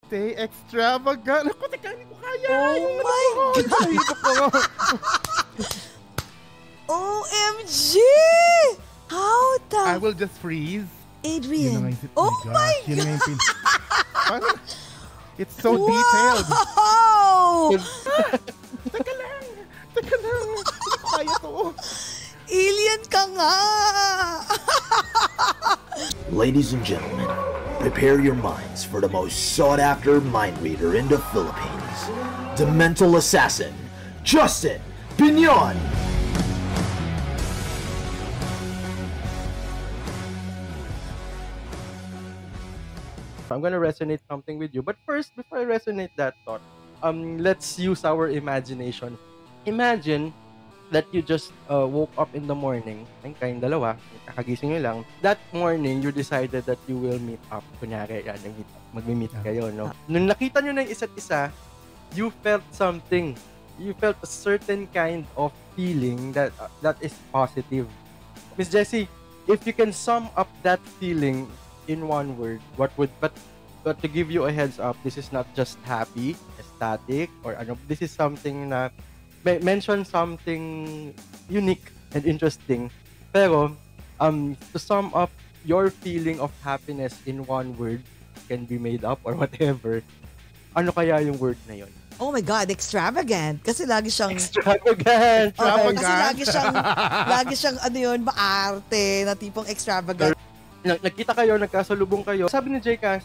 Stay extravagant. Ako, teka, hindi ko kaya. Oh my God! OMG! How the... I will just freeze. Adrian. Oh my God! It's so detailed. Wow! Teka lang. Hindi ko kaya to. Alien ka nga! Ladies and gentlemen, prepare your minds for the most sought-after mind reader in the Philippines, the mental assassin, Justin Binion! I'm gonna resonate something with you. But first, before I resonate that thought, let's use our imagination. Imagine that you just woke up in the morning, kayong dalawa, kakagising nyo lang. That morning, you decided that you will meet up. Kunyari, mag-meet kayo, no? Nung nakita nyo na yung isa't isa, you felt something. You felt a certain kind of feeling that is positive. Miss Jessie, if you can sum up that feeling in one word, what would, but to give you a heads up, this is not just happy, ecstatic, or ano, this is something na mention something unique and interesting. Pero, to sum up your feeling of happiness in one word, can be made up or whatever, ano kaya yung word na yun? Oh my God, extravagant. Kasi lagi siyang... Extravagant! Okay, kasi lagi siyang ano yun, maarte, na tipong extravagant. Nagkita kayo, nagkasalubong kayo. Sabi ni Jcas,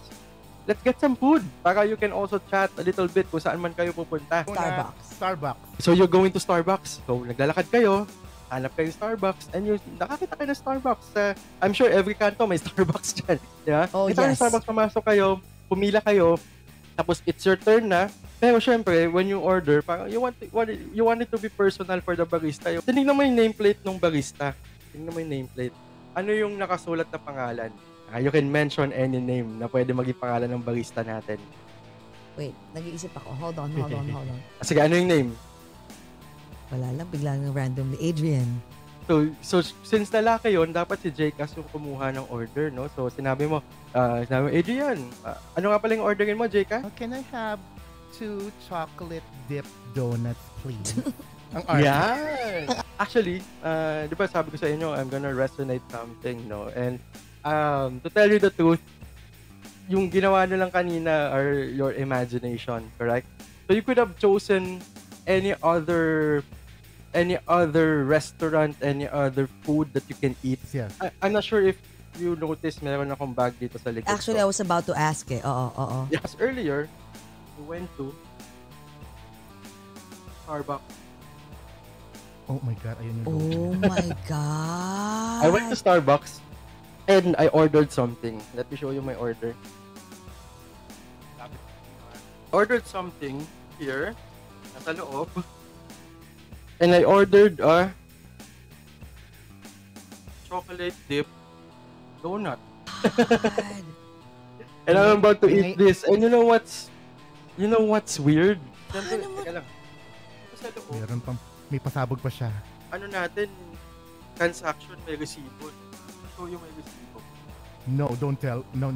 let's get some food para you can also chat a little bit kung saan man kayo pupunta. Starbucks. So you're going to Starbucks. So naglalakad kayo, hanap kayo Starbucks, and nakakita kayo ng Starbucks. I'm sure every kanto may Starbucks dyan. Yeah? Oh, kita yes. Starbucks, pumasok kayo, pumila kayo, tapos it's your turn na. Pero syempre, when you order, parang you want it to be personal for the barista. Tinignan mo yung nameplate ng barista. Tingnan mo yung nameplate. Ano yung nakasulat na pangalan? You can mention any name na pwede maging pangalan ng barista natin. Wait, nag-iisip ako. Hold on. Sige, ano yung name? Wala lang, biglang randomly. Adrian. So since lalaki yun, dapat si Jcas yung kumuha ng order, no? So sinabi mo, Adrian, ano nga pala yung orderin mo, Jcas? Can I have 2 chocolate dipped donuts, please? Yan! Actually, di ba sabi ko sa inyo, I'm gonna resonate something, no? And to tell you the truth, yung ginawa nyo lang kanina are your imagination, correct? So you could have chosen any other restaurant, any other food that you can eat. Yes. I'm not sure if you noticed, meron akong bag dito sa likod. Actually, I was about to ask eh. Oo. Yes, earlier, we went to Starbucks. Oh my God, ayun yung Oh my God. I went to Starbucks and I ordered something. Let me show you my order. Ordered something here, nasa loob. And I ordered a chocolate dip donut. And I'm about to eat this. And you know what's weird? Teka lang. Sa loob, meron pang, may pasabog pa siya. ano natin, transaction, may resibo. Show you may resibo. No, don't tell. No.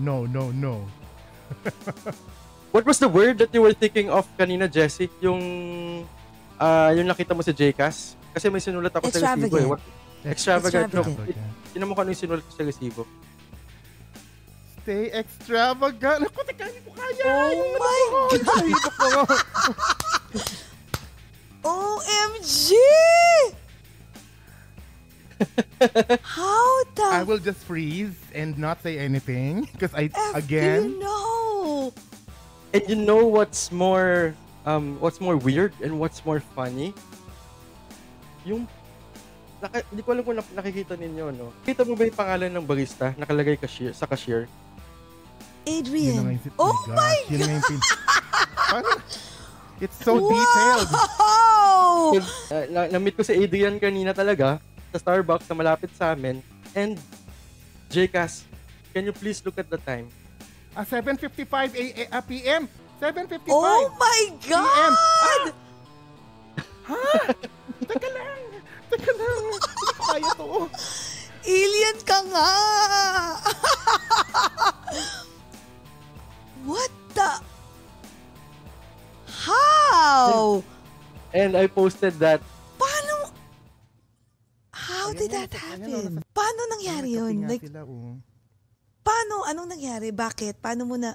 What was the word that you were thinking of kanina, Jessie? Yung nakita mo si Jcas? Kasi may sinulat ako sa resibo eh. Extravagant. No, tinan mo kung ano yung sinulat ko sa resibo. Stay extravagant. Ako, teka, hindi ko kaya. Oh my God! OMG! How the... I will just freeze and not say anything because do again... you know? And you know what's more weird and what's more funny? Yung hindi ko alam kung nakikita ninyo, no? Kita mo ba yung pangalan ng barista nakalagay sa cashier? Adrian. Oh my God! It's so detailed. Na-meet ko si Adrian kanina talaga sa Starbucks na malapit sa amin. And Jcas, can you please look at the time? 7:55 p.m. 7:55. Oh my God! Ha? Teka lang. Hindi ko kaya to. Alien ka nga! What the... And I posted that. Paano? How did that happen? Paano nangyari yun? Like, paano? Anong nangyari? Bakit? Paano mo na